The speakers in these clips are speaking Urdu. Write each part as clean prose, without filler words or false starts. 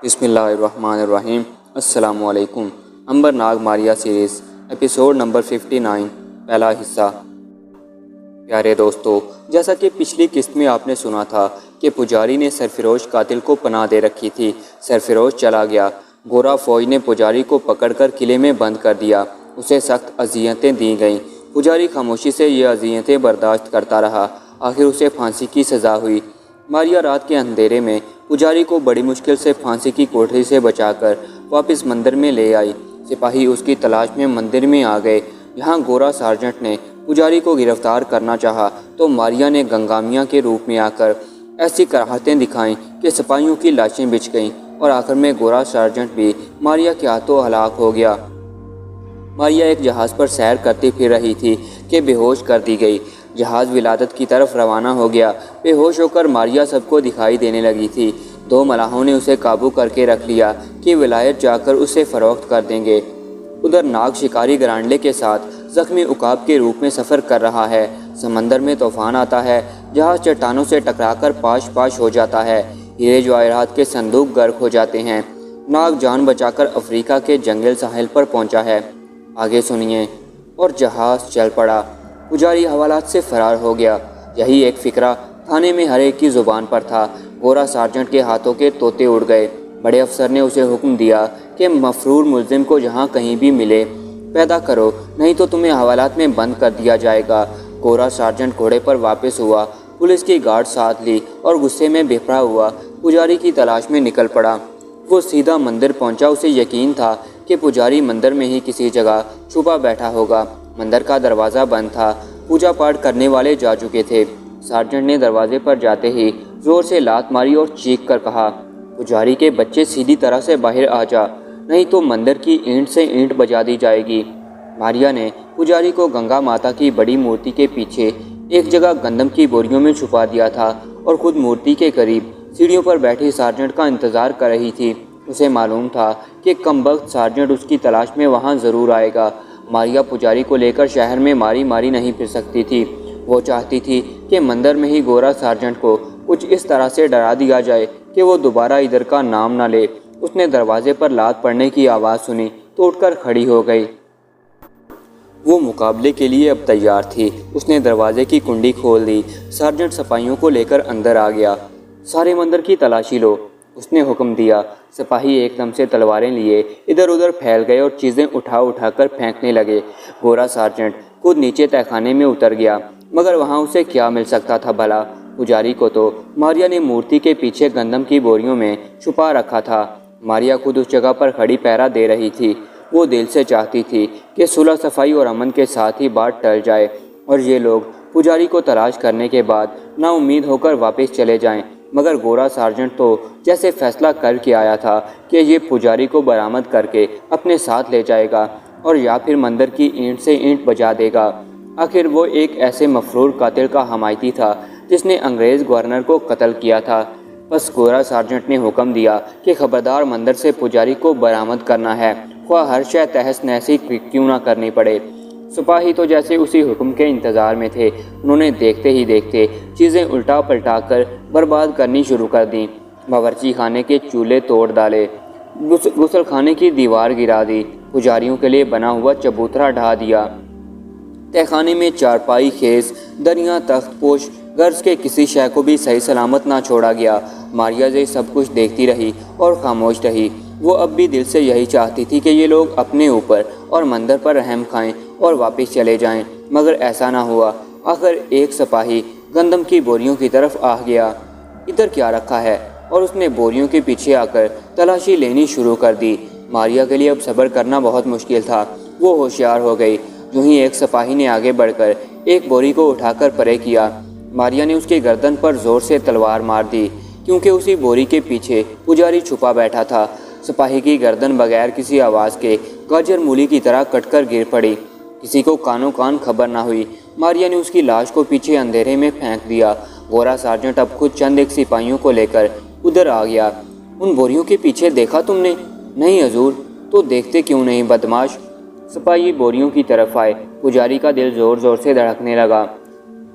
بسم اللہ الرحمن الرحیم۔ السلام علیکم۔ امبر ناگ ماریا سیریز ایپیسوڈ نمبر 59 پہلا حصہ۔ پیارے دوستو، جیسا کہ پچھلی قسط میں آپ نے سنا تھا کہ پجاری نے سرفروش قاتل کو پناہ دے رکھی تھی۔ سرفروش چلا گیا۔ گورا فوج نے پجاری کو پکڑ کر قلعے میں بند کر دیا۔ اسے سخت اذیتیں دی گئیں۔ پجاری خاموشی سے یہ اذیتیں برداشت کرتا رہا۔ آخر اسے پھانسی کی سزا ہوئی۔ ماریا رات کے اندھیرے میں پجاری کو بڑی مشکل سے پھانسی کی کوٹری سے بچا کر واپس مندر میں لے آئی۔ سپاہی اس کی تلاش میں مندر میں آ گئے۔ یہاں گورا سارجنٹ نے پجاری کو گرفتار کرنا چاہا تو ماریا نے گنگامیہ کے روپ میں آ کر ایسی کراہتیں دکھائیں کہ سپاہیوں کی لاشیں بچھ گئیں اور آخر میں گورا سارجنٹ بھی ماریا کے ہاتھوں ہلاک ہو گیا۔ ماریا ایک جہاز پر سیر کرتی پھر رہی تھی کہ بے ہوش کر دی گئی۔ جہاز ولادت کی طرف روانہ ہو گیا۔ بے ہوش ہو کر ماریا سب کو دکھائی دینے لگی تھی۔ دو ملاحوں نے اسے قابو کر کے رکھ لیا کہ ولایت جا کر اسے فروخت کر دیں گے۔ ادھر ناگ شکاری گرانڈے کے ساتھ زخمی عقاب کے روپ میں سفر کر رہا ہے۔ سمندر میں طوفان آتا ہے۔ جہاز چٹانوں سے ٹکرا کر پاش پاش ہو جاتا ہے۔ ہیرے جواہرات کے صندوق غرق ہو جاتے ہیں۔ ناگ جان بچا کر افریقہ کے جنگل ساحل پر پہنچا ہے۔ آگے سنیے۔ اور جہاز چل پڑا۔ پجاری حوالات سے فرار ہو گیا۔ یہی ایک فقرہ تھانے میں ہر ایک کی زبان پر تھا۔ گورا سارجنٹ کے ہاتھوں کے طوطے اڑ گئے۔ بڑے افسر نے اسے حکم دیا کہ مفرور ملزم کو جہاں کہیں بھی ملے پیدا کرو، نہیں تو تمہیں حوالات میں بند کر دیا جائے گا۔ گورا سارجنٹ گھوڑے پر واپس ہوا، پولیس کی گارڈ ساتھ لی اور غصے میں بھرا ہوا پجاری کی تلاش میں نکل پڑا۔ وہ سیدھا مندر پہنچا۔ اسے یقین تھا کہ پجاری مندر میں ہی کسی جگہ چھپا بیٹھا ہوگا۔ مندر کا دروازہ بند تھا۔ پوجا پاٹ کرنے والے جا چکے تھے۔ سارجنٹ نے دروازے پر جاتے ہی زور سے لات ماری اور چیخ کر کہا، پجاری کے بچے سیدھی طرح سے باہر آ جا، نہیں تو مندر کی اینٹ سے اینٹ بجا دی جائے گی۔ ماریا نے پجاری کو گنگا ماتا کی بڑی مورتی کے پیچھے ایک جگہ گندم کی بوریوں میں چھپا دیا تھا اور خود مورتی کے قریب سیڑھیوں پر بیٹھی سارجنٹ کا انتظار کر رہی تھی۔ اسے معلوم تھا کہ کمبخت سارجنٹ اس کی تلاش میں وہاں ضرور آئے گا۔ ماریا پجاری کو لے کر شہر میں ماری ماری نہیں پھر سکتی تھی۔ وہ چاہتی تھی کہ مندر میں ہی گورا سارجنٹ کو کچھ اس طرح سے ڈرا دیا جائے کہ وہ دوبارہ ادھر کا نام نہ لے۔ اس نے دروازے پر لات پڑنے کی آواز سنی تو اٹھ کر کھڑی ہو گئی۔ وہ مقابلے کے لیے اب تیار تھی۔ اس نے دروازے کی کنڈی کھول دی۔ سارجنٹ سپاہیوں کو لے کر اندر آ گیا۔ سارے مندر کی تلاشی لو، اس نے حکم دیا۔ سپاہی ایک دم سے تلواریں لیے ادھر ادھر پھیل گئے اور چیزیں اٹھا اٹھا کر پھینکنے لگے۔ گورا سارجنٹ خود نیچے تہہ خانے میں اتر گیا، مگر وہاں اسے کیا مل سکتا تھا بھلا؟ پجاری کو تو ماریا نے مورتی کے پیچھے گندم کی بوریوں میں چھپا رکھا تھا۔ ماریا خود اس جگہ پر کھڑی پہرا دے رہی تھی۔ وہ دل سے چاہتی تھی کہ صلح صفائی اور امن کے ساتھ ہی بات ٹل جائے اور یہ لوگ پجاری کو تلاش کرنے کے بعد نا امید ہو کر واپس چلے جائیں، مگر گورا سارجنٹ تو جیسے فیصلہ کر کے آیا تھا کہ یہ پجاری کو برآمد کر کے اپنے ساتھ لے جائے گا اور یا پھر مندر کی اینٹ سے اینٹ بجا دے گا۔ آخر وہ ایک ایسے مفرور قاتل کا حمایتی تھا جس نے انگریز گورنر کو قتل کیا تھا۔ بس گورا سارجنٹ نے حکم دیا کہ خبردار مندر سے پجاری کو برآمد کرنا ہے، خواہ ہر شے تہس نہسی کیوں نہ کرنی پڑے۔ سپاہی تو جیسے اسی حکم کے انتظار میں تھے۔ انہوں نے دیکھتے ہی دیکھتے چیزیں الٹا پلٹا کر برباد کرنی شروع کر دیں۔ باورچی خانے کے چولہے توڑ ڈالے، غسل خانے کی دیوار گرا دی، پجاریوں کے لیے بنا ہوا چبوترا ڈھا دیا۔ تہہ خانے میں چارپائی خیز، دریاں، تخت پوش، غرض کے کسی شے کو بھی صحیح سلامت نہ چھوڑا گیا۔ ماریا یہ سب کچھ دیکھتی رہی اور خاموش رہی۔ وہ اب بھی دل سے یہی چاہتی تھی کہ یہ لوگ اپنے اوپر اور مندر پر رحم کھائیں اور واپس چلے جائیں، مگر ایسا نہ ہوا۔ آخر ایک سپاہی گندم کی بوریوں کی طرف آ گیا۔ ادھر کیا رکھا ہے؟ اور اس نے بوریوں کے پیچھے آ کر تلاشی لینی شروع کر دی۔ ماریا کے لیے اب صبر کرنا بہت مشکل تھا۔ وہ ہوشیار ہو گئی۔ یوں ہی ایک سپاہی نے آگے بڑھ کر ایک بوری کو اٹھا کر پرے کیا۔ ماریا نے اس کی گردن پر زور سے تلوار مار دی، کیونکہ اسی بوری کے پیچھے پجاری چھپا بیٹھا تھا۔ سپاہی کی گردن بغیر کسی آواز کے گاجر مولی کی طرح کٹ کر گر پڑی۔ کسی کو کانوں کان خبر نہ ہوئی۔ ماریا نے اس کی لاش کو پیچھے اندھیرے میں پھینک دیا۔ گورا سارجنٹ اب خود چند ایک سپاہیوں کو لے کر ادھر آ گیا۔ ان بوریوں کے پیچھے دیکھا تم نے؟ نہیں حضور۔ تو دیکھتے کیوں نہیں بدماش؟ سپاہی بوریوں کی طرف آئے۔ پجاری کا دل زور زور سے دھڑکنے لگا۔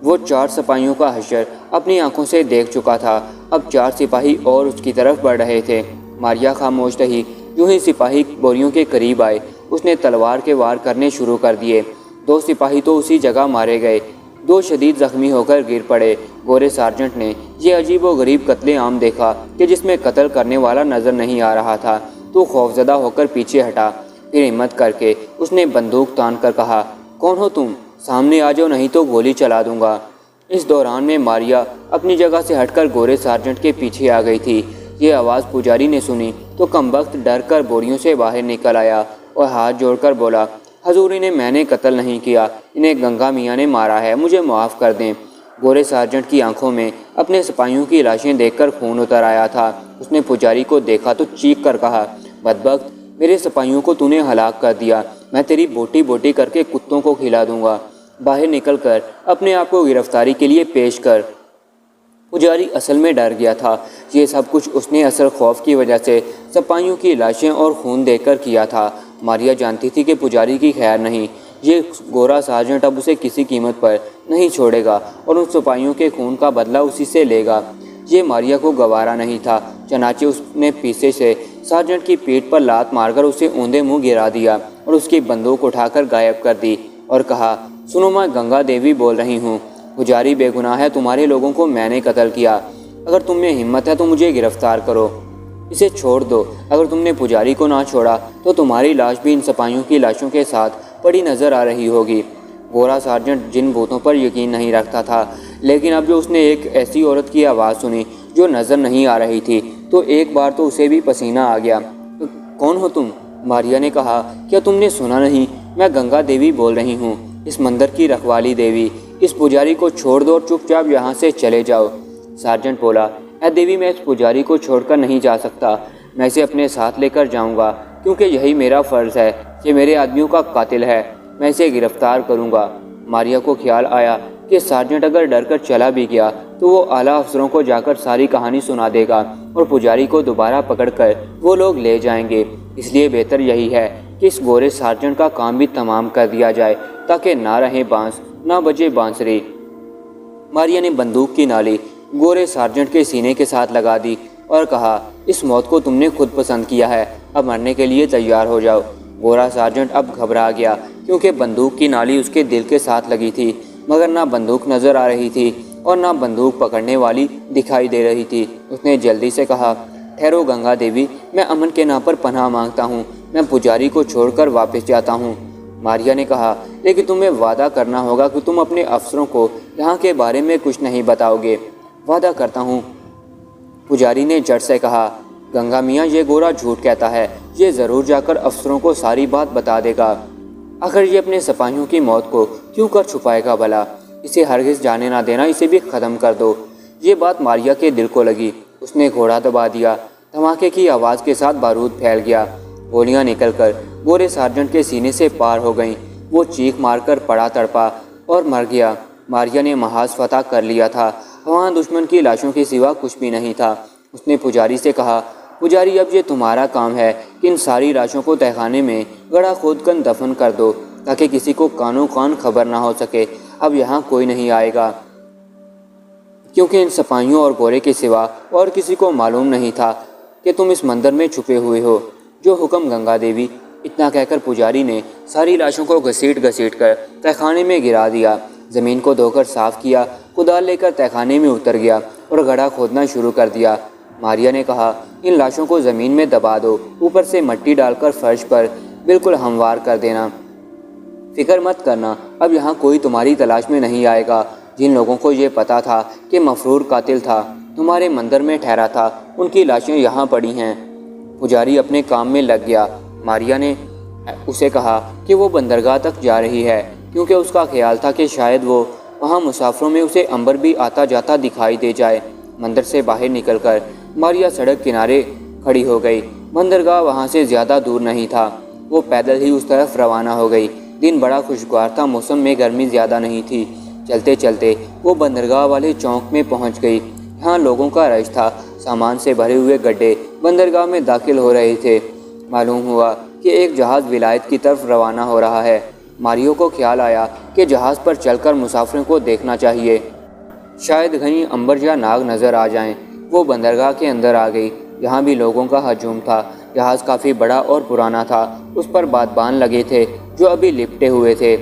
وہ 4 سپاہیوں کا حشر اپنی آنکھوں سے دیکھ چکا تھا۔ اب 4 سپاہی اور اس کی طرف بڑھ رہے تھے۔ ماریا خاموش رہی۔ یوں ہی سپاہی بوریوں کے قریب آئے، اس نے تلوار کے وار کرنے شروع کر دیے۔ 2 سپاہی تو اسی جگہ مارے گئے، 2 شدید زخمی ہو کر گر پڑے۔ گورے سارجنٹ نے یہ عجیب و غریب قتل عام دیکھا کہ جس میں قتل کرنے والا نظر نہیں آ رہا تھا تو خوفزدہ ہو کر پیچھے ہٹا۔ پھر ہمت کر کے اس نے بندوق تان کر کہا، کون ہو تم؟ سامنے آ جاؤ نہیں تو گولی چلا دوں گا۔ اس دوران میں ماریا اپنی جگہ سے ہٹ کر گورے سارجنٹ کے پیچھے آ گئی تھی۔ یہ آواز پجاری نے سنی تو کمبخت ڈر کر بوریوں سے باہر نکل آیا اور ہاتھ جوڑ کر بولا، حضور انہیں میں نے قتل نہیں کیا، انہیں گنگا میاں نے مارا ہے، مجھے معاف کر دیں۔ گورے سارجنٹ کی آنکھوں میں اپنے سپاہیوں کی لاشیں دیکھ کر خون اتر آیا تھا۔ اس نے پجاری کو دیکھا تو چیخ کر کہا، بدبخت، میرے سپاہیوں کو تو نے ہلاک کر دیا، میں تیری بوٹی بوٹی کر کے کتوں کو کھلا دوں گا، باہر نکل کر اپنے آپ کو گرفتاری کے لیے پیش کر۔ پجاری اصل میں ڈر گیا تھا۔ یہ سب کچھ اس نے اصل خوف کی وجہ سے سپاہیوں کی لاشیں اور خون دیکھ کر کیا تھا۔ ماریا جانتی تھی کہ پجاری کی خیر نہیں، یہ گورا سارجنٹ اب اسے کسی قیمت پر نہیں چھوڑے گا اور ان سپاہیوں کے خون کا بدلہ اسی سے لے گا۔ یہ ماریا کو گوارا نہیں تھا، چنانچہ اس نے پیچھے سے سارجنٹ کی پیٹھ پر لات مار کر اسے اوندے منہ گرا دیا اور اس کی بندوق اٹھا کر غائب کر دی اور کہا، سنو، میں گنگا دیوی بول رہی ہوں، پجاری بے گناہ ہے، تمہارے لوگوں کو میں نے قتل کیا، اگر تم میں ہمت ہے تو مجھے گرفتار کرو، اسے چھوڑ دو، اگر تم نے پجاری کو نہ چھوڑا تو تمہاری لاش بھی ان سپاہیوں کی لاشوں کے ساتھ پڑی نظر آ رہی ہوگی۔ گورا سارجنٹ جن بھوتوں پر یقین نہیں رکھتا تھا، لیکن اب جو اس نے ایک ایسی عورت کی آواز سنی جو نظر نہیں آ رہی تھی تو ایک بار تو اسے بھی پسینہ آ گیا۔ کون ہو تم؟ ماریا نے کہا، کیا تم نے سنا نہیں؟ میں گنگا دیوی بول رہی ہوں، اس مندر کی رکھوالی دیوی۔ اس پجاری کو چھوڑ دو اور چپ چاپ یہاں سے چلے جاؤ۔ سارجنٹ بولا، اے دیوی، میں اس پجاری کو چھوڑ کر نہیں جا سکتا، میں اسے اپنے ساتھ لے کر جاؤں گا کیونکہ یہی میرا فرض ہے، یہ میرے آدمیوں کا قاتل ہے، میں اسے گرفتار کروں گا۔ ماریا کو خیال آیا کہ سارجنٹ اگر ڈر کر چلا بھی گیا تو وہ اعلیٰ افسروں کو جا کر ساری کہانی سنا دے گا اور پجاری کو دوبارہ پکڑ کر وہ لوگ لے جائیں گے، اس لیے بہتر یہی ہے کہ اس گورے سارجنٹ کا کام بھی تمام کر دیا جائے تاکہ نہ رہے بانس نہ بجے بانسری۔ ماریا نے بندوق کی نالی گورے سارجنٹ کے سینے کے ساتھ لگا دی اور کہا، اس موت کو تم نے خود پسند کیا ہے، اب مرنے کے لیے تیار ہو جاؤ۔ گورا سارجنٹ اب گھبرا گیا کیونکہ بندوق کی نالی اس کے دل کے ساتھ لگی تھی، مگر نہ بندوق نظر آ رہی تھی اور نہ بندوق پکڑنے والی دکھائی دے رہی تھی۔ اس نے جلدی سے کہا، ٹھہرو گنگا دیوی، میں امن کے نام پر پناہ مانگتا ہوں، میں پجاری کو چھوڑ کر واپس جاتا ہوں۔ ماریا نے کہا، لیکن تمہیں وعدہ کرنا ہوگا کہ تم اپنے افسروں کو یہاں کے بارے میں کچھ نہیں بتاؤ گے۔ وعدہ کرتا ہوں، پجاری نے جھٹ سے کہا، گنگا میاں، یہ گورا جھوٹ کہتا ہے، یہ ضرور جا کر افسروں کو ساری بات بتا دے گا۔ آخر یہ اپنے سپاہیوں کی موت کو کیوں کر چھپائے گا بھلا؟ اسے ہرگز جانے نہ دینا، اسے بھی ختم کر دو۔ یہ بات ماریا کے دل کو لگی، اس نے گھوڑا دبا دیا، دھماکے کی آواز کے ساتھ بارود پھیل گیا، گولیاں نکل کر گورے سارجنٹ کے سینے سے پار ہو گئیں، وہ چیخ مار کر پڑا تڑپا اور مر گیا۔ ماریا نے محاذ فتح کر لیا تھا، وہاں دشمن کی لاشوں کے سوا کچھ بھی نہیں تھا۔ اس نے پجاری سے کہا، پجاری، اب یہ تمہارا کام ہے کہ ان ساری لاشوں کو تہخانے میں گڑھا کھود کر دفن کر دو تاکہ کسی کو کانوں کان خبر نہ ہو سکے۔ اب یہاں کوئی نہیں آئے گا کیونکہ ان سپاہیوں اور گورے کے سوا اور کسی کو معلوم نہیں تھا کہ تم اس مندر میں چھپے ہوئے ہو۔ جو حکم گنگا دیوی۔ اتنا کہہ کر پجاری نے ساری لاشوں کو گھسیٹ گھسیٹ کر تہخانے میں گرا دیا، زمین کو دھو کر صاف کیا، کدال لے کر تہخانے میں اتر گیا اور گڑھا کھودنا شروع کر دیا۔ ماریا نے کہا، ان لاشوں کو زمین میں دبا دو، اوپر سے مٹی ڈال کر فرش پر بالکل ہموار کر دینا، فکر مت کرنا، اب یہاں کوئی تمہاری تلاش میں نہیں آئے گا۔ جن لوگوں کو یہ پتا تھا کہ مفرور قاتل تھا، تمہارے مندر میں ٹھہرا تھا، ان کی لاشیں یہاں پڑی ہیں۔ پجاری اپنے کام میں لگ گیا۔ ماریا نے اسے کہا کہ وہ بندرگاہ تک جا رہی ہے کیونکہ اس کا خیال تھا کہ شاید وہ وہاں مسافروں میں اسے عنبر بھی آتا جاتا دکھائی دے جائے۔ مندر سے باہر نکل کر ماریا سڑک کنارے کھڑی ہو گئی، بندرگاہ وہاں سے زیادہ دور نہیں تھا، وہ پیدل ہی اس طرف روانہ ہو گئی۔ دن بڑا خوشگوار تھا، موسم میں گرمی زیادہ نہیں تھی۔ چلتے چلتے وہ بندرگاہ والے چوک میں پہنچ گئی، یہاں لوگوں کا رش تھا، سامان سے بھرے ہوئے گڈھے بندرگاہ میں داخل ہو رہے تھے۔ معلوم ہوا کہ ایک جہاز ولایت کی طرف روانہ ہو رہا ہے۔ ماریو کو خیال آیا کہ جہاز پر چل کر مسافروں کو دیکھنا چاہیے، شاید کہیں عنبر یا ناگ نظر آ جائیں۔ وہ بندرگاہ کے اندر آ گئی، یہاں بھی لوگوں کا ہجوم تھا۔ جہاز کافی بڑا اور پرانا تھا، اس پر بادبان لگے تھے جو ابھی لپٹے ہوئے تھے۔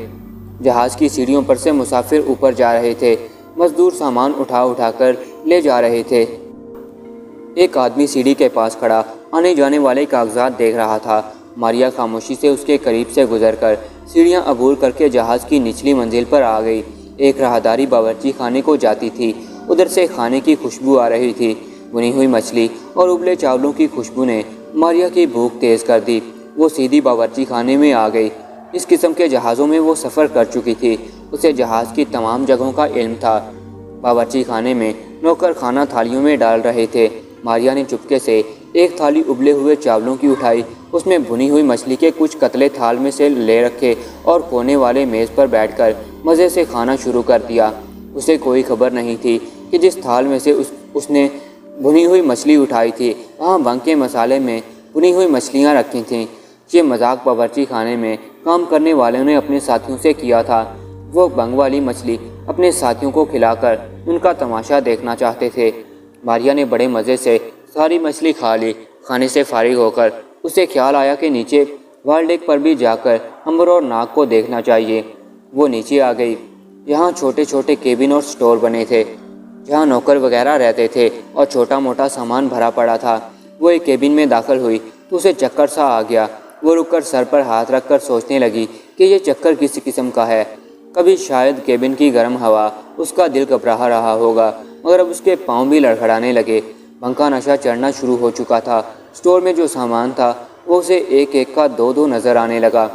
جہاز کی سیڑھیوں پر سے مسافر اوپر جا رہے تھے، مزدور سامان اٹھا اٹھا کر لے جا رہے تھے۔ ایک آدمی سیڑھی کے پاس کھڑا آنے جانے والے کاغذات دیکھ رہا تھا۔ ماریا خاموشی سے اس کے قریب سے گزر کر سیڑھیاں عبور کر کے جہاز کی نچلی منزل پر آ گئی۔ ایک راہداری باورچی خانے کو جاتی تھی، ادھر سے کھانے کی خوشبو آ رہی تھی۔ بنی ہوئی مچھلی اور ابلے چاولوں کی خوشبو نے ماریا کی بھوک تیز کر دی۔ وہ سیدھی باورچی خانے میں آ گئی۔ اس قسم کے جہازوں میں وہ سفر کر چکی تھی، اسے جہاز کی تمام جگہوں کا علم تھا۔ باورچی خانے میں نوکر کھانا تھالیوں میں ڈال رہے تھے۔ ماریا نے چپکے سے ایک تھالی ابلے ہوئے چاولوں کی اٹھائی، اس میں بھنی ہوئی مچھلی کے کچھ قطلے تھال میں سے لے رکھے اور کونے والے میز پر بیٹھ کر مزے سے کھانا شروع کر دیا۔ اسے کوئی خبر نہیں تھی کہ جس تھال میں سے اس نے بھنی ہوئی مچھلی اٹھائی تھی وہاں بنگ کے مسالے میں بھنی ہوئی مچھلیاں رکھی تھیں۔ یہ مذاق باورچی خانے میں کام کرنے والوں نے اپنے ساتھیوں سے کیا تھا۔ وہ بنگ والی مچھلی اپنے ساتھیوں کو کھلا کر ان کا تماشا دیکھنا چاہتے تھے۔ ماریا نے بڑے مزے سے ساری مچھلی کھا لی۔ کھانے سے فارغ ہو کر اسے خیال آیا کہ نیچے وال ڈیک پر بھی جا کر امبر اور ناگ کو دیکھنا چاہیے۔ وہ نیچے آ گئی۔ یہاں چھوٹے چھوٹے کیبن اور سٹور بنے تھے جہاں نوکر وغیرہ رہتے تھے اور چھوٹا موٹا سامان بھرا پڑا تھا۔ وہ ایک کیبن میں داخل ہوئی تو اسے چکر سا آ گیا۔ وہ رک کر سر پر ہاتھ رکھ کر سوچنے لگی کہ یہ چکر کس قسم کا ہے۔ کبھی شاید کیبن کی گرم ہوا اس کا دل گھبرا رہا ہوگا، مگر اب اس کے پاؤں بھی لڑکھڑانے لگے۔ بھنگ کا نشہ چڑھنا شروع ہو چکا تھا۔ سٹور میں جو سامان تھا وہ اسے ایک ایک کا دو دو نظر آنے لگا۔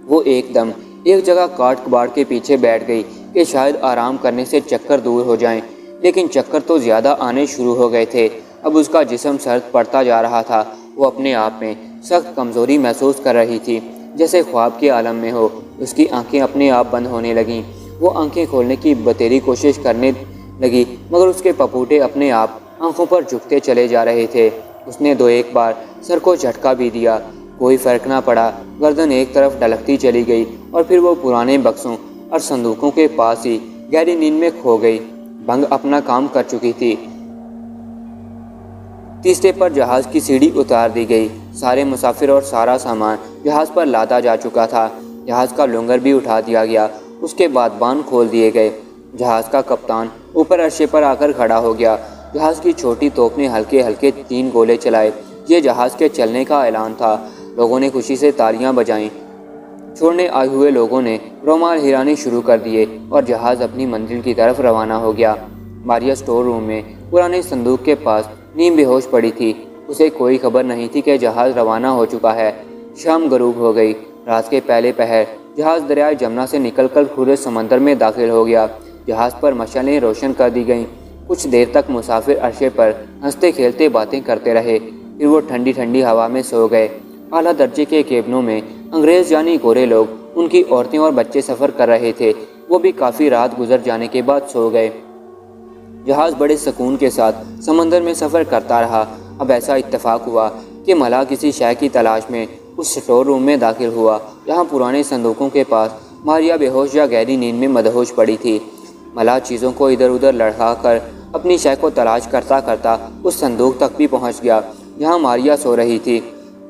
وہ ایک دم ایک جگہ کاٹ کباڑ کے پیچھے بیٹھ گئی کہ شاید آرام کرنے سے چکر دور ہو جائیں، لیکن چکر تو زیادہ آنے شروع ہو گئے تھے۔ اب اس کا جسم سرد پڑتا جا رہا تھا۔ وہ اپنے آپ میں سخت کمزوری محسوس کر رہی تھی، جیسے خواب کے عالم میں ہو۔ اس کی آنکھیں اپنے آپ بند ہونے لگیں۔ وہ آنکھیں کھولنے کی بتیری کوشش کرنے لگی، مگر اس کے پپوٹے اپنے آپ آنکھوں پر جھکتے چلے جا رہے تھے۔ اس نے دو ایک بار سر کو جھٹکا بھی دیا، کوئی فرق نہ پڑا۔ گردن ایک طرف ڈھلکتی چلی گئی اور پھر وہ پرانے بکسوں اور صندوقوں کے پاس ہی گہری نیند میں کھو گئی۔ بھنگ اپنا کام کر چکی تھی۔ تیسرے پر جہاز کی سیڑھی اتار دی گئی۔ سارے مسافر اور سارا سامان جہاز پر لادا جا چکا تھا۔ جہاز کا لنگر بھی اٹھا دیا گیا، اس کے بادبان کھول دیے گئے۔ جہاز کا کپتان اوپر عرشے پر آ کر کھڑا ہو گیا۔ جہاز کی چھوٹی توپ نے ہلکے ہلکے 3 گولے چلائے۔ یہ جہاز کے چلنے کا اعلان تھا۔ لوگوں نے خوشی سے تالیاں بجائیں۔ چھوڑنے آئے ہوئے لوگوں نے رومال ہلانے شروع کر دیے اور جہاز اپنی منزل کی طرف روانہ ہو گیا۔ ماریا سٹور روم میں پرانے صندوق کے پاس نیم بے ہوش پڑی تھی۔ اسے کوئی خبر نہیں تھی کہ جہاز روانہ ہو چکا ہے۔ شام غروب ہو گئی۔ رات کے پہلے پہر جہاز دریائے جمنا سے نکل کر کھلے سمندر میں داخل ہو گیا۔ جہاز پر مشعلیں روشن کر دی گئیں۔ کچھ دیر تک مسافر عرشے پر ہنستے کھیلتے باتیں کرتے رہے، پھر وہ ٹھنڈی ٹھنڈی ہوا میں سو گئے۔ اعلیٰ درجے کے کیبنوں میں انگریز یعنی گورے لوگ، ان کی عورتیں اور بچے سفر کر رہے تھے۔ وہ بھی کافی رات گزر جانے کے بعد سو گئے۔ جہاز بڑے سکون کے ساتھ سمندر میں سفر کرتا رہا۔ اب ایسا اتفاق ہوا کہ ملا کسی شے کی تلاش میں اس سٹور روم میں داخل ہوا جہاں پرانے صندوقوں کے پاس ماریا بے ہوش یا گہری نیند میں مدہوش پڑی تھی۔ ملا چیزوں کو ادھر ادھر لڑکا کر اپنی شے کو تلاش کرتا کرتا اس صندوق تک بھی پہنچ گیا جہاں ماریا سو رہی تھی۔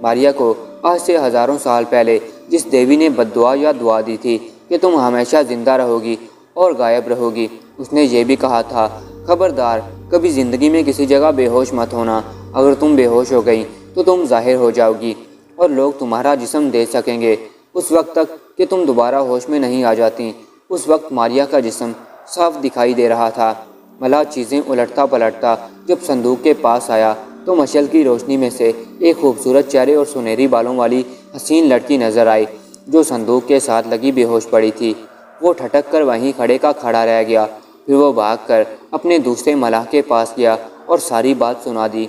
ماریا کو آج سے ہزاروں سال پہلے جس دیوی نے بد دعا یا دعا دی تھی کہ تم ہمیشہ زندہ رہو گی اور غائب رہو گی، اس نے یہ بھی کہا تھا، خبردار کبھی زندگی میں کسی جگہ بے ہوش مت ہونا۔ اگر تم بے ہوش ہو گئی تو تم ظاہر ہو جاؤ گی اور لوگ تمہارا جسم دیکھ سکیں گے اس وقت تک کہ تم دوبارہ ہوش میں نہیں آ جاتی۔ اس وقت ماریا کا جسم صاف دکھائی دے رہا تھا۔ ملا چیزیں الٹتا پلٹتا جب صندوق کے پاس آیا تو مشعل کی روشنی میں سے ایک خوبصورت چہرے اور سنہری بالوں والی حسین لڑکی نظر آئی جو صندوق کے ساتھ لگی بے ہوش پڑی تھی۔ وہ ٹھٹک کر وہیں کھڑے کا کھڑا رہ گیا۔ پھر وہ بھاگ کر اپنے دوسرے ملاح کے پاس گیا اور ساری بات سنا دی۔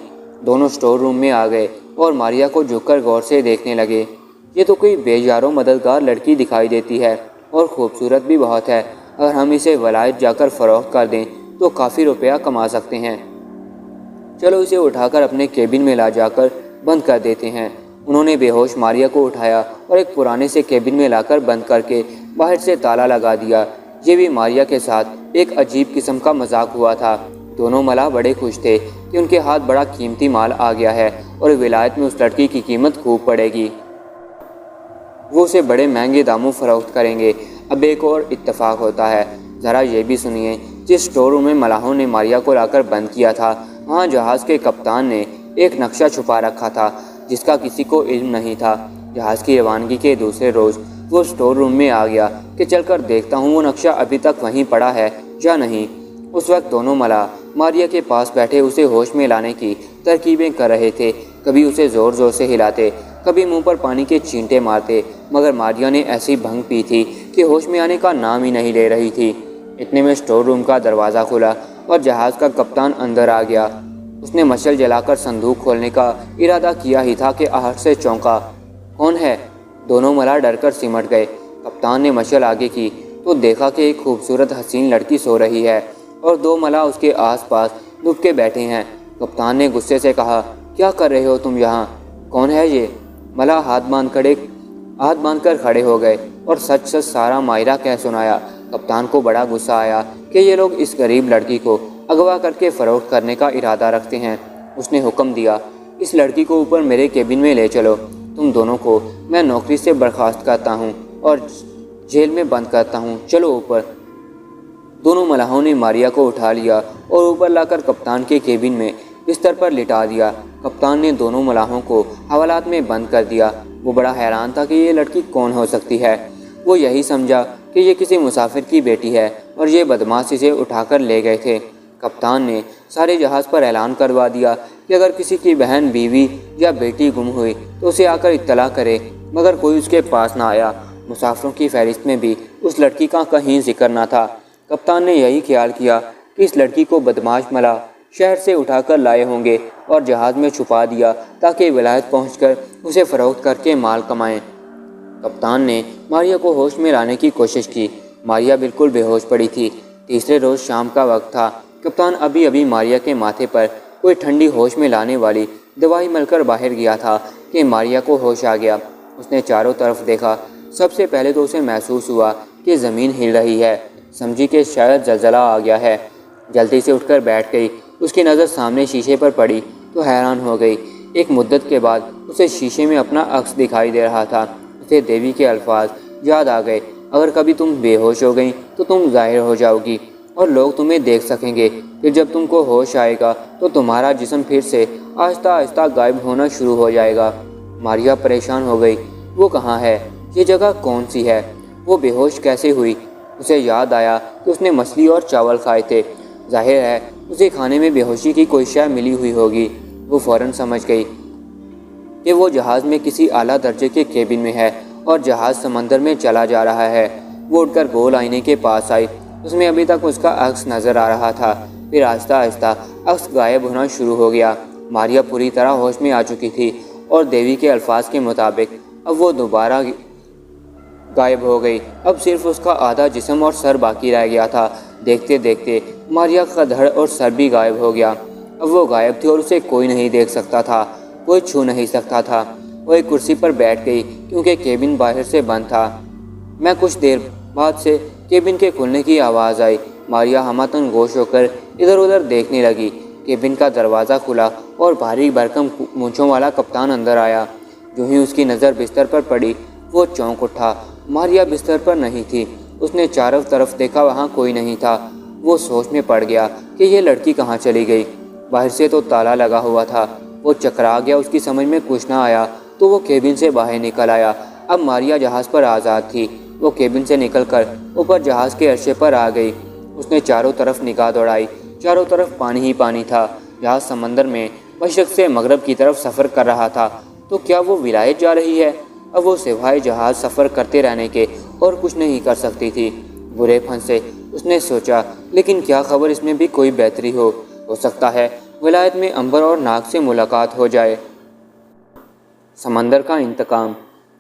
دونوں سٹور روم میں آ گئے اور ماریا کو جھک کر غور سے دیکھنے لگے۔ یہ تو کوئی بے یار و مددگار لڑکی دکھائی دیتی ہے اور خوبصورت بھی بہت ہے۔ اگر ہم اسے ولایت جا کر فروخت کر دیں تو کافی روپیہ کما سکتے ہیں۔ چلو اسے اٹھا کر اپنے کیبن میں لا جا کر بند کر دیتے ہیں۔ انہوں نے بے ہوش ماریا کو اٹھایا اور ایک پرانے سے کیبن میں لا کر بند کر کے باہر سے تالا لگا دیا۔ یہ بھی ماریا کے ساتھ ایک عجیب قسم کا مذاق ہوا تھا۔ دونوں ملاح بڑے خوش تھے کہ ان کے ہاتھ بڑا قیمتی مال آ گیا ہے اور ولایت میں اس لڑکی کی قیمت خوب پڑے گی، وہ اسے بڑے مہنگے داموں فروخت کریں گے۔ اب ایک اور اتفاق ہوتا ہے، ذرا یہ بھی سنیے۔ جس اسٹور روم میں ملاحوں نے ماریا کو لا کر بند کیا تھا، وہاں جہاز کے کپتان نے ایک نقشہ چھپا رکھا تھا جس کا کسی کو علم نہیں تھا۔ جہاز کی روانگی کے دوسرے روز وہ اسٹور روم میں آ گیا کہ چل کر دیکھتا ہوں وہ نقشہ ابھی تک وہیں پڑا ہے یا نہیں۔ اس وقت دونوں ملاح ماریا کے پاس بیٹھے اسے ہوش میں لانے کی ترکیبیں کر رہے تھے، کبھی اسے زور زور سے ہلاتے، کبھی منہ پر پانی کے چھینٹے مارتے، مگر ماریا نے ایسی بھنگ پی تھی کہ ہوش میں آنے کا نام ہی نہیں لے رہی تھی۔ اتنے میں اسٹور روم کا دروازہ کھلا اور جہاز کا کپتان اندر آ گیا۔ اس نے مشعل جلا کر صندوق کھولنے کا ارادہ کیا ہی تھا کہ آہٹ سے چونکا۔ کون ہے؟ دونوں ملاح ڈر کر سمٹ گئے۔ کپتان نے مشعل آگے کی تو دیکھا کہ ایک خوبصورت حسین لڑکی سو رہی ہے اور دو ملاح اس کے آس پاس دب کے بیٹھے ہیں۔ کپتان نے غصے سے کہا، کیا کر رہے ہو تم یہاں؟ کون ہے یہ؟ ملاح ہاتھ باندھ کر کھڑے ہو گئے اور سچ سچ سارا ماجرا کہہ سنایا۔ کپتان کو بڑا غصہ آیا کہ یہ لوگ اس غریب لڑکی کو اغوا کر کے فروخت کرنے کا ارادہ رکھتے ہیں۔ اس نے حکم دیا، اس لڑکی کو اوپر میرے کیبن میں لے چلو، تم دونوں کو میں نوکری سے برخاست کرتا ہوں اور جیل میں بند کرتا ہوں، چلو اوپر۔ دونوں ملاحوں نے ماریا کو اٹھا لیا اور اوپر لا کر کپتان کے کیبن میں بستر پر لٹا دیا۔ کپتان نے دونوں ملاحوں کو حوالات میں بند کر دیا۔ وہ بڑا حیران تھا کہ یہ لڑکی کون ہو سکتی ہے۔ وہ یہی سمجھا کہ یہ کسی مسافر کی بیٹی ہے اور یہ بدماش اسے اٹھا کر لے گئے تھے۔ کپتان نے سارے جہاز پر اعلان کروا دیا کہ اگر کسی کی بہن، بیوی یا بیٹی گم ہوئی تو اسے آ کر اطلاع کرے، مگر کوئی اس کے پاس نہ آیا۔ مسافروں کی فہرست میں بھی اس لڑکی کا کہیں ذکر نہ تھا۔ کپتان نے یہی خیال کیا کہ اس لڑکی کو بدماش ملاح شہر سے اٹھا کر لائے ہوں گے اور جہاز میں چھپا دیا تاکہ ولایت پہنچ کر اسے فروخت کر کے مال کمائیں۔ کپتان نے ماریا کو ہوش میں لانے کی کوشش کی۔ ماریا بالکل بے ہوش پڑی تھی۔ تیسرے روز شام کا وقت تھا۔ کپتان ابھی ماریا کے ماتھے پر کوئی ٹھنڈی ہوش میں لانے والی دوائی مل کر باہر گیا تھا کہ ماریا کو ہوش آ گیا۔ اس نے چاروں طرف دیکھا۔ سب سے پہلے تو اسے محسوس ہوا کہ زمین ہل رہی ہے، سمجھی کہ شاید زلزلہ آ گیا ہے۔ جلدی سے اٹھ کر بیٹھ گئی۔ اس کی نظر سامنے شیشے پر پڑی تو حیران ہو گئی۔ ایک مدت کے بعد اسے شیشے میں اپنا عکس دکھائی دے رہا تھا۔ اسے دیوی کے الفاظ یاد آ گئے، اگر کبھی تم بے ہوش ہو گئی تو تم ظاہر ہو جاؤ گی اور لوگ تمہیں دیکھ سکیں گے، پھر جب تم کو ہوش آئے گا تو تمہارا جسم پھر سے آہستہ آہستہ غائب ہونا شروع ہو جائے گا۔ ماریا پریشان ہو گئی۔ وہ کہاں ہے؟ یہ جگہ کون سی ہے؟ وہ بے ہوش کیسے ہوئی؟ اسے یاد آیا کہ اس نے مچھلی اور چاول کھائے تھے، ظاہر ہے اسے کھانے میں بے ہوشی کی کوئی شے ملی ہوئی ہوگی۔ وہ فوراً سمجھ گئی کہ وہ جہاز میں کسی اعلیٰ درجے کے کیبن میں ہے اور جہاز سمندر میں چلا جا رہا ہے۔ وہ اٹھ کر گول آئینے کے پاس آئی۔ اس میں ابھی تک اس کا عکس نظر آ رہا تھا، پھر آہستہ آہستہ عکس غائب ہونا شروع ہو گیا۔ ماریا پوری طرح ہوش میں آ چکی تھی اور دیوی کے الفاظ کے مطابق اب وہ دوبارہ غائب ہو گئی۔ اب صرف اس کا آدھا جسم اور سر باقی رہ گیا تھا۔ دیکھتے دیکھتے ماریا کا دھڑ اور سر بھی غائب ہو گیا۔ اب وہ غائب تھی اور اسے کوئی نہیں دیکھ سکتا تھا، کوئی چھو نہیں سکتا تھا۔ وہ ایک کرسی پر بیٹھ گئی کیونکہ کیبن باہر سے بند تھا۔ میں کچھ دیر بعد سے کیبن کے کھلنے کی آواز آئی۔ ماریا ہمہ گوش ہو کر ادھر ادھر دیکھنے لگی۔ کیبن کا دروازہ کھلا اور بھاری بھرکم مونچھوں والا کپتان اندر آیا۔ جو ہی اس کی نظر بستر پر پڑی وہ چونک اٹھا۔ ماریا بستر پر نہیں تھی۔ اس نے چاروں طرف دیکھا، وہاں کوئی نہیں تھا۔ وہ سوچ میں پڑ گیا کہ یہ لڑکی کہاں چلی گئی۔ باہر سے تو تالا لگا ہوا تھا۔ وہ چکرا گیا، اس کی سمجھ میں کچھ نہ آیا تو وہ کیبن سے باہر نکل آیا۔ اب ماریا جہاز پر آزاد تھی۔ وہ کیبن سے نکل کر اوپر جہاز کے عرصے پر آ گئی۔ اس نے چاروں طرف نگاہ دوڑائی، چاروں طرف پانی ہی پانی تھا۔ جہاز سمندر میں مشرق سے مغرب کی طرف سفر کر رہا تھا۔ تو کیا وہ ولایت جا رہی ہے؟ اب وہ سوائے جہاز سفر کرتے رہنے کے اور کچھ نہیں کر سکتی تھی۔ برے پن سے اس نے سوچا، لیکن کیا خبر اس میں بھی کوئی بہتری ہو سکتا ہے ولایت میں امبر اور ناگ سے ملاقات ہو جائے۔ سمندر کا انتقام۔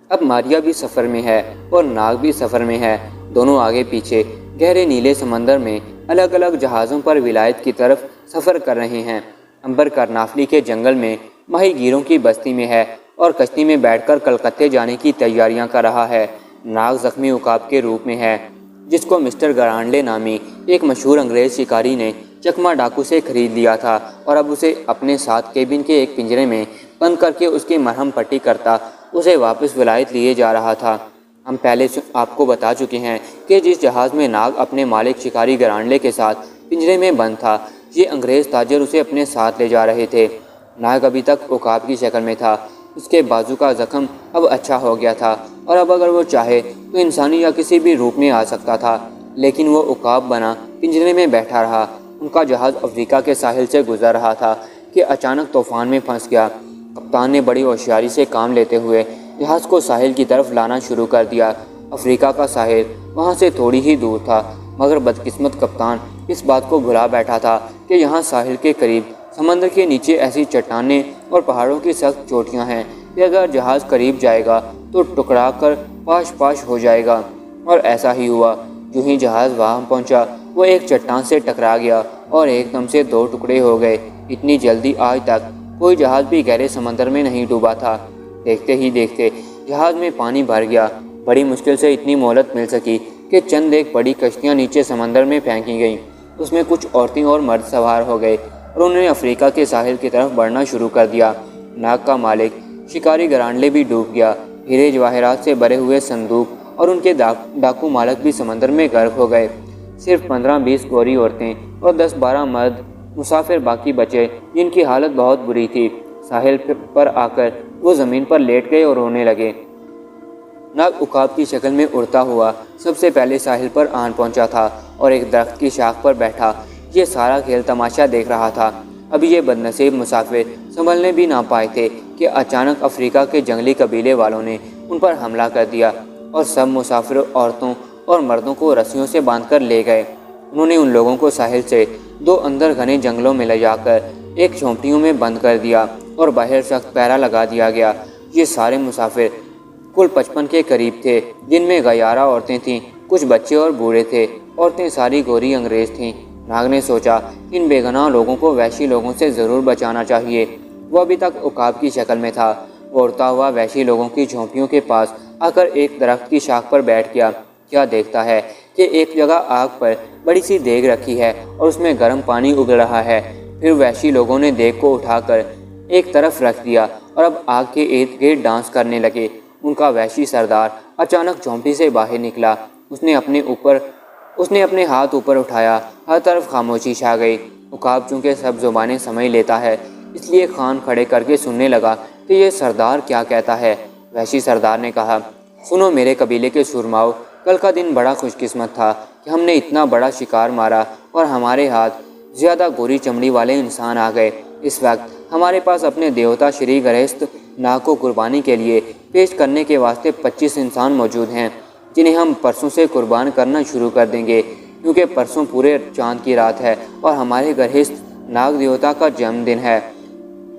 اب ماریا بھی سفر میں ہے اور ناگ بھی سفر میں ہے۔ دونوں آگے پیچھے گہرے نیلے سمندر میں الگ الگ جہازوں پر ولایت کی طرف سفر کر رہے ہیں۔ امبر کرنافلی کے جنگل میں ماہی گیروں کی بستی میں ہے اور کشتی میں بیٹھ کر کلکتے جانے کی تیاریاں کر رہا ہے۔ ناگ زخمی عقاب کے روپ میں ہے، جس کو مسٹر گرانڈے نامی ایک مشہور انگریز شکاری نے چکما ڈاکو سے خرید لیا تھا اور اب اسے اپنے ساتھ کیبن کے ایک پنجرے میں بند کر کے اس کی مرہم پٹی کرتا اسے واپس ولایت لیے جا رہا تھا۔ ہم پہلے آپ کو بتا چکے ہیں کہ جس جہاز میں ناگ اپنے مالک شکاری گرانڈے کے ساتھ پنجرے میں بند تھا، یہ انگریز تاجر اسے اپنے ساتھ لے جا رہے تھے۔ ناگ ابھی تک عقاب کی شکل میں تھا، اس کے بازو کا زخم اب اچھا ہو گیا تھا اور اب اگر وہ چاہے تو انسانی یا کسی بھی روپ میں آ سکتا تھا، لیکن وہ عقاب بنا پنجرے میں بیٹھا رہا۔ ان کا جہاز افریقہ کے ساحل سے گزر رہا تھا کہ اچانک طوفان میں پھنس گیا۔ کپتان نے بڑی ہوشیاری سے کام لیتے ہوئے جہاز کو ساحل کی طرف لانا شروع کر دیا۔ افریقہ کا ساحل وہاں سے تھوڑی ہی دور تھا، مگر بدقسمت کپتان اس بات کو بھلا بیٹھا تھا کہ یہاں ساحل کے قریب سمندر کے نیچے ایسی چٹانیں اور پہاڑوں کی سخت چوٹیاں ہیں کہ اگر جہاز قریب جائے گا تو ٹکرا کر پاش پاش ہو جائے گا، اور ایسا ہی ہوا۔ جو ہی جہاز وہاں پہنچا وہ ایک چٹان سے ٹکرا گیا اور ایک دم سے دو ٹکڑے ہو گئے۔ اتنی جلدی آج تک کوئی جہاز بھی گہرے سمندر میں نہیں ڈوبا تھا۔ دیکھتے ہی دیکھتے جہاز میں پانی بھر گیا۔ بڑی مشکل سے اتنی مہلت مل سکی کہ چند ایک بڑی کشتیاں نیچے سمندر میں پھینکی گئیں۔ اس میں کچھ عورتیں اور مرد سوار ہو گئے اور انہوں نے افریقہ کے ساحل کی طرف بڑھنا شروع کر دیا۔ ناگ کا مالک شکاری گرانڈے بھی ڈوب گیا۔ ہیرے جواہرات سے بھرے ہوئے صندوق اور ان کے ڈاکو مالک بھی سمندر میں غرق ہو گئے۔ صرف 15-20 گوری عورتیں اور 10-12 مرد مسافر باقی بچے، جن کی حالت بہت بری تھی۔ ساحل پر آ کر وہ زمین پر لیٹ گئے اور رونے لگے۔ ناگ عقاب کی شکل میں اڑتا ہوا سب سے پہلے ساحل پر آن پہنچا تھا اور ایک درخت کی شاخ پر بیٹھا یہ سارا کھیل تماشا دیکھ رہا تھا۔ ابھی یہ بدنصیب مسافر سنبھلنے بھی نہ پائے تھے کہ اچانک افریقہ کے جنگلی قبیلے والوں نے ان پر حملہ کر دیا اور سب مسافر عورتوں اور مردوں کو رسیوں سے باندھ کر لے گئے۔ انہوں نے ان لوگوں کو ساحل سے دو اندر گھنے جنگلوں میں لے جا کر ایک جھونپڑیوں میں بند کر دیا اور باہر سخت پہرا لگا دیا گیا۔ یہ سارے مسافر کل 55 کے قریب تھے، جن میں 11 عورتیں تھیں، کچھ بچے اور بوڑھے تھے۔ عورتیں ساری گوری انگریز تھیں۔ ناگ نے سوچا ان بے گناہ لوگوں کو وحشی لوگوں سے ضرور بچانا چاہیے۔ وہ ابھی تک عقاب کی شکل میں تھا۔ وہ اڑتا ہوا وحشی لوگوں کی جھونپڑیوں کے پاس آ کر ایک درخت کی شاخ پر بیٹھ گیا۔ کیا دیکھتا ہے کہ ایک جگہ آگ پر بڑی سی دیگ رکھی ہے اور اس میں گرم پانی ابل رہا ہے۔ پھر وحشی لوگوں نے دیگ کو اٹھا کر ایک طرف رکھ دیا اور اب آگ کے ارد گرد ڈانس کرنے لگے۔ ان کا وحشی سردار اچانک جھونپڑی سے باہر نکلا۔ اس نے اپنے ہاتھ اوپر اٹھایا، ہر طرف خاموشی چھا گئی۔ عقاب چونکہ سب زبانیں سمجھ لیتا ہے، اس لیے کان کھڑے کر کے سننے لگا کہ یہ سردار کیا کہتا ہے۔ وحشی سردار نے کہا، سنو میرے قبیلے کے سورماؤ، کل کا دن بڑا خوش قسمت تھا کہ ہم نے اتنا بڑا شکار مارا اور ہمارے ہاتھ زیادہ گوری چمڑی والے انسان آ گئے۔ اس وقت ہمارے پاس اپنے دیوتا شری گرہستھ ناگ کو قربانی کے لیے پیش کرنے کے واسطے 25 انسان موجود ہیں، جنہیں ہم پرسوں سے قربان کرنا شروع کر دیں گے، کیونکہ پرسوں پورے چاند کی رات ہے اور ہمارے گرہستھ ناگ دیوتا کا جنم دن ہے۔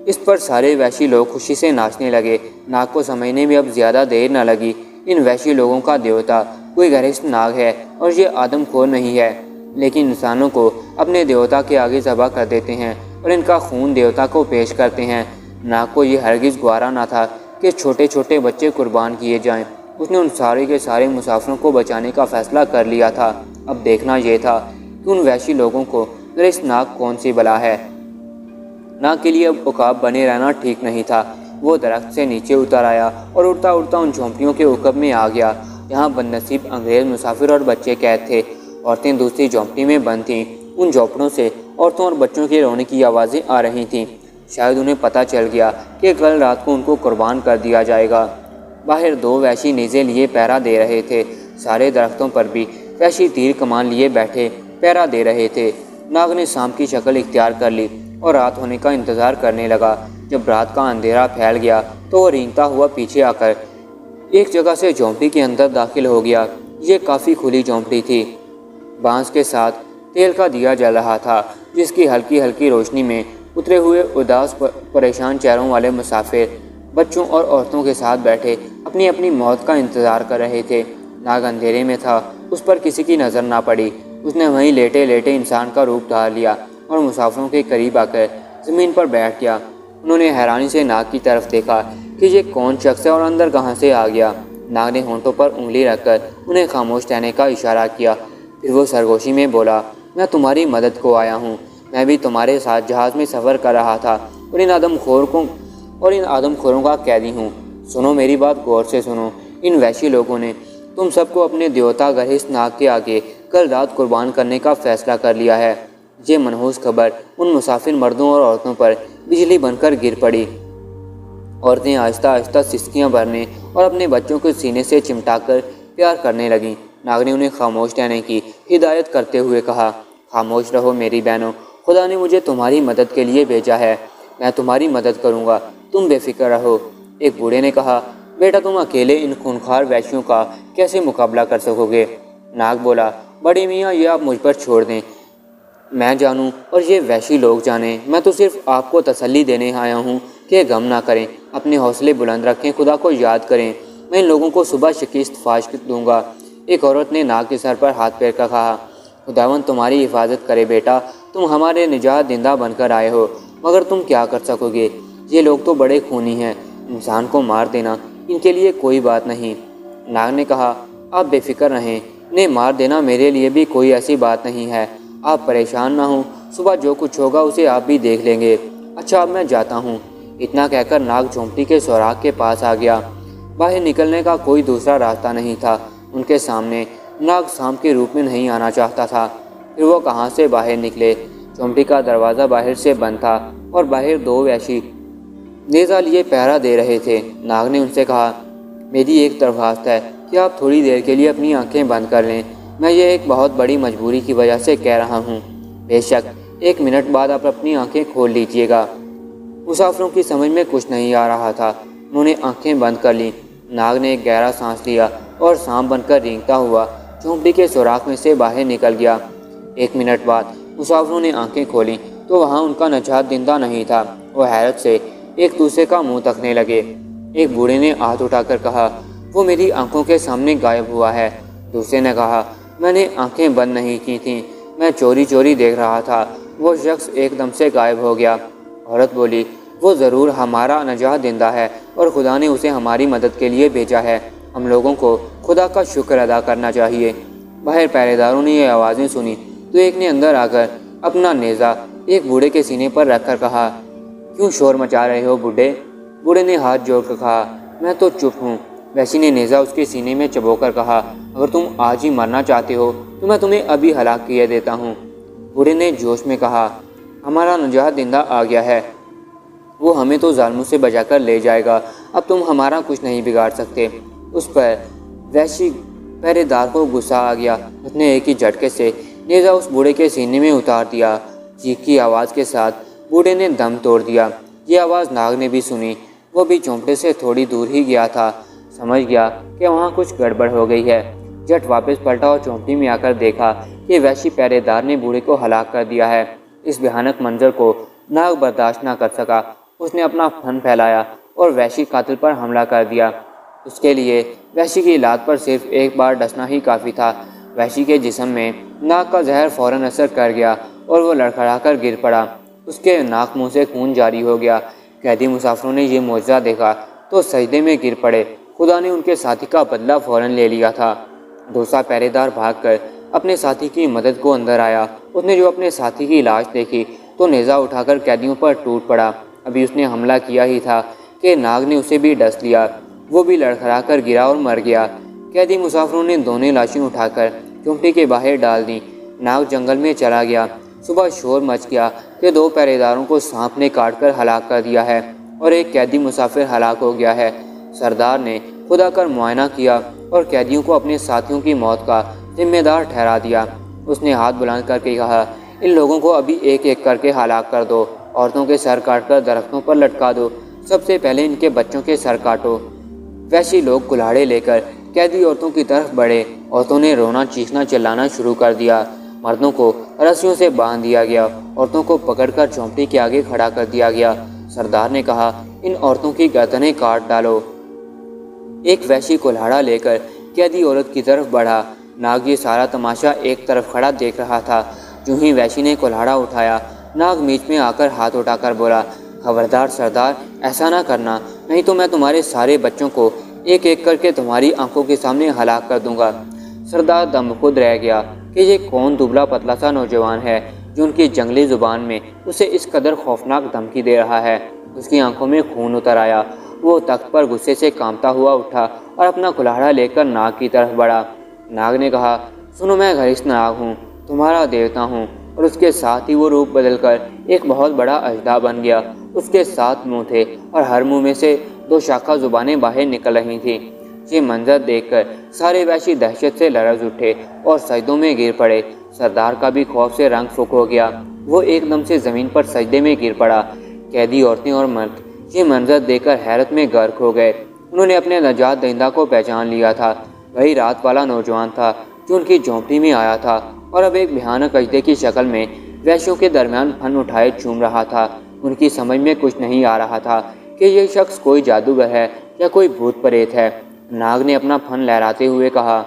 اس پر سارے وحشی لوگ خوشی سے ناچنے لگے۔ ناگ کو سمجھنے میں اب زیادہ دیر نہ لگی۔ ان وحشی لوگوں کا دیوتا کوئی گرہستھ ناگ ہے اور یہ آدم خور نہیں ہے، لیکن انسانوں کو اپنے دیوتا کے آگے ذبح کر دیتے ہیں اور ان کا خون دیوتا کو پیش کرتے ہیں۔ ناگ کو یہ ہرگز گوارا نہ تھا کہ چھوٹے چھوٹے بچے قربان کیے جائیں۔ اس نے ان سارے کے سارے مسافروں کو بچانے کا فیصلہ کر لیا تھا۔ اب دیکھنا یہ تھا کہ ان وحشی لوگوں کو گرہستھ ناگ کون سی بلا ہے۔ ناگ کے لیے اب عقاب بنے رہنا ٹھیک نہیں تھا۔ وہ درخت سے نیچے اتر آیا اور اڑتا اڑتا ان جھونپڑیوں کے عقب میں آ گیا۔ یہاں بدنصیب انگریز مسافر اور بچے قید تھے۔ عورتیں دوسری جھونپڑی میں بند تھیں۔ ان جھونپڑوں سے عورتوں اور بچوں کے رونے کی آوازیں آ رہی تھیں۔ شاید انہیں پتہ چل گیا کہ کل رات کو ان کو قربان کر دیا جائے گا۔ باہر دو وحشی نیزے لیے پہرا دے رہے تھے۔ سارے درختوں پر بھی وحشی تیر کمان لیے بیٹھے پہرا دے رہے تھے۔ ناگ نے سانپ کی شکل اختیار کر لی اور رات ہونے کا انتظار کرنے لگا۔ جب رات کا اندھیرا پھیل گیا تو وہ رینگتا ہوا پیچھے آ کر ایک جگہ سے جھونپڑی کے اندر داخل ہو گیا۔ یہ کافی کھلی جھونپڑی تھی۔ بانس کے ساتھ تیل کا دیا جل رہا تھا، جس کی ہلکی ہلکی روشنی میں اترے ہوئے اداس پریشان چہروں والے مسافر بچوں اور عورتوں کے ساتھ بیٹھے اپنی اپنی موت کا انتظار کر رہے تھے۔ ناگ اندھیرے میں تھا، اس پر کسی کی نظر نہ پڑی۔ اس نے وہیں لیٹے لیٹے انسان کا روپ دھار لیا اور مسافروں کے قریب آ کر زمین پر بیٹھ گیا۔ انہوں نے حیرانی سے ناگ کی طرف دیکھا کہ یہ کون شخص ہے اور اندر کہاں سے آ گیا۔ ناگ نے ہونٹوں پر انگلی رکھ کر انہیں خاموش رہنے کا اشارہ کیا۔ پھر وہ سرگوشی میں بولا، میں تمہاری مدد کو آیا ہوں۔ میں بھی تمہارے ساتھ جہاز میں سفر کر رہا تھا اور ان آدم خوروں کا قیدی ہوں۔ سنو میری بات غور سے سنو۔ ان وحشی لوگوں نے تم سب کو اپنے دیوتا گرہس ناگ کے آگے کل رات قربان کرنے کا فیصلہ کر لیا ہے۔ یہ منحوس خبر ان مسافر مردوں اور عورتوں پر بجلی بن کر گر پڑی۔ عورتیں آہستہ آہستہ سسکیاں بھرنے اور اپنے بچوں کو سینے سے چمٹا کر پیار کرنے لگیں۔ ناگ نے انہیں خاموش رہنے کی ہدایت کرتے ہوئے کہا، خاموش رہو میری بہنوں، خدا نے مجھے تمہاری مدد کے لیے بھیجا ہے، میں تمہاری مدد کروں گا، تم بے فکر رہو۔ ایک بوڑھے نے کہا، بیٹا تم اکیلے ان خونخوار وحشیوں کا کیسے مقابلہ کر سکو گے؟ ناگ بولا، بڑے میاں یہ آپ مجھ پر چھوڑ دیں، میں جانوں اور یہ وحشی لوگ جانیں، میں تو صرف آپ کو تسلی دینے آیا ہوں کہ غم نہ کریں، اپنے حوصلے بلند رکھیں، خدا کو یاد کریں، میں ان لوگوں کو صبح شکست فاش دوں گا۔ ایک عورت نے ناگ کے سر پر ہاتھ پھیر کر کہا، خداوند تمہاری حفاظت کرے بیٹا، تم ہمارے نجات دہندہ بن کر آئے ہو، مگر تم کیا کر سکو گے؟ یہ لوگ تو بڑے خونی ہیں، انسان کو مار دینا ان کے لیے کوئی بات نہیں۔ ناگ نے کہا، آپ بے فکر رہیں، انہیں مار دینا میرے لیے بھی کوئی ایسی بات نہیں ہے، آپ پریشان نہ ہوں، صبح جو کچھ ہوگا اسے آپ بھی دیکھ لیں گے۔ اچھا اب میں جاتا ہوں۔ اتنا کہہ کر ناگ جھونپڑی کے سوراخ کے پاس آ گیا۔ باہر نکلنے کا کوئی دوسرا راستہ نہیں تھا ان کے سامنے۔ ناگ سانپ کے روپ میں نہیں آنا چاہتا تھا، پھر وہ کہاں سے باہر نکلے؟ جھونپڑی کا دروازہ باہر سے بند تھا اور باہر دو وحشی نیزہ لیے پہرا دے رہے تھے۔ ناگ نے ان سے کہا، میری ایک درخواست ہے کہ آپ تھوڑی دیر کے لیے اپنی آنکھیں بند کر لیں، میں یہ ایک بہت بڑی مجبوری کی وجہ سے کہہ رہا ہوں۔ بے شک، 1 منٹ بعد آپ اپنی آنکھیں کھول لیجئے گا۔ مسافروں کی سمجھ میں کچھ نہیں آ رہا تھا، انہوں نے آنکھیں بند کر لیں۔ ناگ نے ایک گہرا سانس لیا اور سانپ بن کر رینگتا ہوا جھونپڑی کے سوراخ میں سے باہر نکل گیا۔ 1 منٹ بعد مسافروں نے آنکھیں کھولیں تو وہاں ان کا نجات دہندہ نہیں تھا۔ وہ حیرت سے ایک دوسرے کا منہ تکنے لگے۔ ایک بوڑھے نے ہاتھ اٹھا کر کہا، وہ میری آنکھوں کے سامنے غائب ہوا ہے۔ دوسرے نے کہا، میں نے آنکھیں بند نہیں کی تھیں، میں چوری چوری دیکھ رہا تھا، وہ شخص ایک دم سے غائب ہو گیا۔ عورت بولی، وہ ضرور ہمارا نجات دہندہ ہے اور خدا نے اسے ہماری مدد کے لیے بھیجا ہے، ہم لوگوں کو خدا کا شکر ادا کرنا چاہیے۔ باہر پہرے داروں نے یہ آوازیں سنی تو ایک نے اندر آ کر اپنا نیزہ ایک بوڑھے کے سینے پر رکھ کر کہا، کیوں شور مچا رہے ہو بوڑھے؟ بوڑھے نے ہاتھ جوڑ کر کہا، میں تو چپ ہوں۔ وحشی نے نیزہ اس کے سینے میں چبو کر کہا، اگر تم آج ہی مرنا چاہتے ہو تو میں تمہیں ابھی ہلاک کیے دیتا ہوں۔ بوڑھے نے جوش میں کہا، ہمارا نجات دہندہ آ گیا ہے، وہ ہمیں تو ظالموں سے بچا کر لے جائے گا، اب تم ہمارا کچھ نہیں بگاڑ سکتے۔ اس پر وحشی پہرے دار کو غصہ آ گیا، اس نے ایک ہی جھٹکے سے نیزہ اس بوڑھے کے سینے میں اتار دیا۔ چیخ کی آواز کے ساتھ بوڑھے نے دم توڑ دیا۔ یہ آواز ناگ نے بھی سنی، وہ بھی جھونپڑے سے تھوڑی دور ہی گیا تھا، سمجھ گیا کہ وہاں کچھ گڑبڑ ہو گئی ہے۔ جھٹ واپس پلٹا اور جھونپڑی میں آ کر دیکھا کہ وحشی پہرے دار نے بوڑھے کو ہلاک کر دیا ہے۔ اس بھیانک منظر کو ناگ برداشت نہ کر سکا، اس نے اپنا پھن پھیلایا اور وحشی قاتل پر حملہ کر دیا۔ اس کے لیے وحشی کی لات پر صرف ایک بار ڈسنا ہی کافی تھا۔ وحشی کے جسم میں ناگ کا زہر فوراً اثر کر گیا اور وہ لڑکھڑا کر گر پڑا، اس کے ناک منہ سے خون جاری ہو گیا۔ قیدی مسافروں نے یہ معجزہ دیکھا تو سجدے میں گر پڑے، خدا نے ان کے ساتھی کا بدلہ فوراً لے لیا تھا۔ دوسرا پہرے دار بھاگ کر اپنے ساتھی کی مدد کو اندر آیا، اس نے جو اپنے ساتھی کی لاش دیکھی تو نیزہ اٹھا کر قیدیوں پر ٹوٹ پڑا۔ ابھی اس نے حملہ کیا ہی تھا کہ ناگ نے اسے بھی ڈس لیا، وہ بھی لڑکھڑا کر گرا اور مر گیا۔ قیدی مسافروں نے دونوں لاشیں اٹھا کر جھونپڑی کے باہر ڈال دیں۔ ناگ جنگل میں چلا گیا۔ صبح شور مچ گیا کہ 2 پہرے داروں کو سانپ نے کاٹ کر ہلاک کر دیا ہے اور ایک قیدی مسافر ہلاک ہو گیا ہے۔ سردار نے خدا کر معائنہ کیا اور قیدیوں کو اپنے ساتھیوں کی موت کا ذمہ دار ٹھہرا دیا۔ اس نے ہاتھ بلند کر کے کہا، ان لوگوں کو ابھی ایک ایک کر کے ہلاک کر دو، عورتوں کے سر کاٹ کر درختوں پر لٹکا دو، سب سے پہلے ان کے بچوں کے سر کاٹو۔ وحشی لوگ کلاڑے لے کر قیدی عورتوں کی طرف بڑھے، عورتوں نے رونا چیخنا چلانا شروع کر دیا، مردوں کو رسیوں سے باندھ دیا گیا، عورتوں کو پکڑ کر جھونپڑی کے آگے کھڑا کر دیا گیا۔ سردار نے کہا، ان عورتوں کی گردنیں کاٹ ڈالو۔ ایک وحشی کلاڑا لے کر قیدی عورت کی طرف بڑھا۔ ناگ یہ سارا تماشا ایک طرف کھڑا دیکھ رہا تھا۔ جو ہی وحشی نے کلاڑا اٹھایا، ناگ بیچ میں آ کر ہاتھ اٹھا کر بولا، خبردار سردار، ایسا نہ کرنا، نہیں تو میں تمہارے سارے بچوں کو ایک ایک کر کے تمہاری آنکھوں کے سامنے ہلاک کر دوں گا۔ سردار دم خود رہ گیا کہ یہ کون دبلا پتلا سا نوجوان ہے جو ان کی جنگلی زبان میں اسے اس قدر خوفناک دھمکی دے رہا ہے۔ اس کی آنکھوں میں خون اتر آیا۔ وہ تخت پر غصے سے کانپتا ہوا اٹھا اور اپنا کلہاڑا لے کر ناگ کی طرف بڑھا۔ ناگ نے کہا، سنو، میں گھریش ناگ ہوں، تمہارا دیوتا ہوں۔ اور اس کے ساتھ ہی وہ روپ بدل کر ایک بہت بڑا اژدہا بن گیا۔ اس کے 7 منہ تھے اور ہر منہ میں سے 2 شاخہ زبانیں باہر نکل رہی تھیں۔ یہ منظر دیکھ کر سارے وحشی دہشت سے لرز اٹھے اور سجدوں میں گر پڑے۔ سردار کا بھی خوف سے رنگ پھک ہو گیا۔ وہ ایک دم سے زمین پر سجدے میں گر پڑا۔ قیدی عورتیں اور مرد یہ منظر دیکھ کر حیرت میں غرق ہو گئے۔ انہوں نے اپنے نجات دہندہ کو پہچان لیا تھا۔ وہی رات والا نوجوان تھا جو ان کی جھونپڑی میں آیا تھا اور اب ایک بھیانک اژدہے کی شکل میں وحشیوں کے درمیان پھن اٹھائے چوم رہا تھا۔ ان کی سمجھ میں کچھ نہیں آ رہا تھا کہ یہ شخص کوئی جادوگر ہے یا کوئی بھوت پریت ہے۔ ناگ نے اپنا پھن لہراتے ہوئے کہا،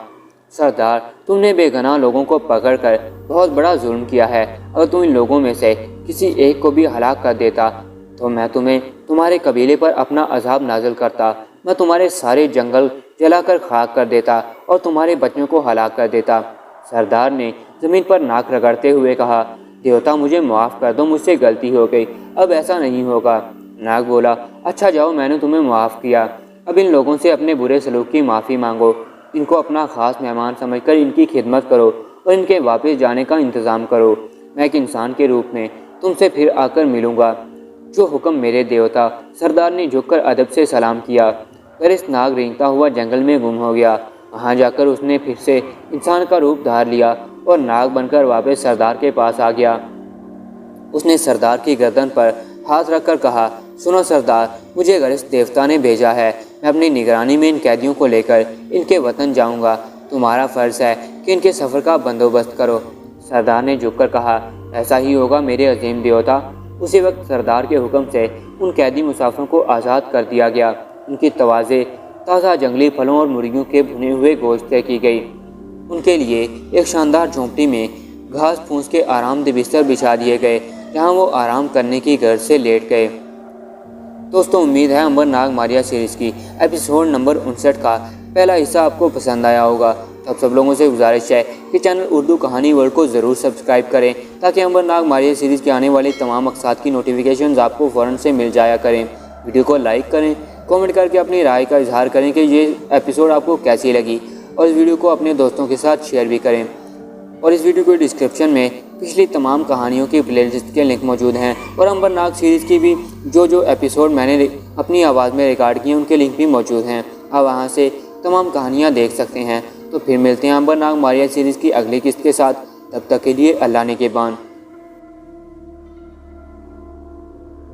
سردار، تم نے بے گناہ لوگوں کو پکڑ کر بہت بڑا ظلم کیا ہے۔ اگر تم ان لوگوں میں سے کسی ایک کو بھی ہلاک کر دیتا تو میں تمہیں تمہارے قبیلے پر اپنا عذاب نازل کرتا۔ میں تمہارے سارے جنگل جلا کر خاک کر دیتا اور تمہارے بچوں کو ہلاک کر دیتا۔ سردار نے زمین پر ناک رگڑتے ہوئے کہا، دیوتا، مجھے معاف کر دو، مجھ سے غلطی ہو گئی، اب ایسا نہیں ہوگا۔ ناگ بولا، اچھا جاؤ، میں نے تمہیں معاف کیا۔ اب ان لوگوں سے اپنے برے سلوک کی معافی مانگو، ان کو اپنا خاص مہمان سمجھ کر ان کی خدمت کرو اور ان کے واپس جانے کا انتظام کرو۔ میں ایک انسان کے روپ میں تم سے پھر آ کر ملوں گا۔ جو حکم میرے دیوتا۔ سردار نے جھک کر ادب سے سلام کیا۔ گھریش ناگ رینگتا ہوا جنگل میں گم ہو گیا۔ وہاں جا کر اس نے پھر سے انسان کا روپ دھار لیا اور ناگ بن کر واپس سردار کے پاس آ گیا۔ اس نے سردار کی گردن پر ہاتھ رکھ کر کہا، سنو سردار، مجھے گھریش دیوتا نے بھیجا ہے۔ میں اپنی نگرانی میں ان قیدیوں کو لے کر ان کے وطن جاؤں گا۔ تمہارا فرض ہے کہ ان کے سفر کا بندوبست کرو۔ سردار نے جھک کر کہا، ایسا ہی ہوگا میرے عظیم دیوتا۔ اسی وقت سردار کے حکم سے ان قیدی مسافروں کو آزاد کر دیا گیا۔ ان کی توازے تازہ جنگلی پھلوں اور مرغیوں کے بھنے ہوئے گوشت طے کی گئی۔ ان کے لیے ایک شاندار جھونپڑی میں گھاس پھوس کے آرام دہ بستر بچھا دیے گئے، جہاں وہ آرام کرنے کی غرض سے لیٹ گئے۔ دوستوں، امید ہے امبر ناگ ماریا سیریز کی ایپیسوڈ نمبر 59 کا پہلا حصہ آپ کو پسند آیا ہوگا۔ تو سب لوگوں سے گزارش ہے کہ چینل اردو کہانی ورلڈ کو ضرور سبسکرائب کریں تاکہ امبر ناگ ماریا سیریز کے آنے والی تمام اقساط کی نوٹیفیکیشنز آپ کو فوراً سے مل جایا کریں۔ ویڈیو کو لائک کریں، کامنٹ کر کے اپنی رائے کا اظہار کریں کہ یہ ایپیسوڈ آپ کو کیسی لگی، اور اس ویڈیو کو اپنے دوستوں کے ساتھ شیئر بھی کریں۔ اور اس ویڈیو کے ڈسکرپشن میں پچھلی تمام کہانیوں کی پلے لسٹ کے لنک موجود ہیں، اور امبر ناگ سیریز کی بھی جو ایپیسوڈ میں نے اپنی آواز میں ریکارڈ کیے ہیں ان کے لنک بھی موجود ہیں۔ آپ وہاں سے تمام کہانیاں دیکھ سکتے ہیں۔ تو پھر ملتے ہیں امبر ناگ ماریا سیریز کی اگلی قسط کے ساتھ۔ تب تک کے لیے اللہ نگہبان۔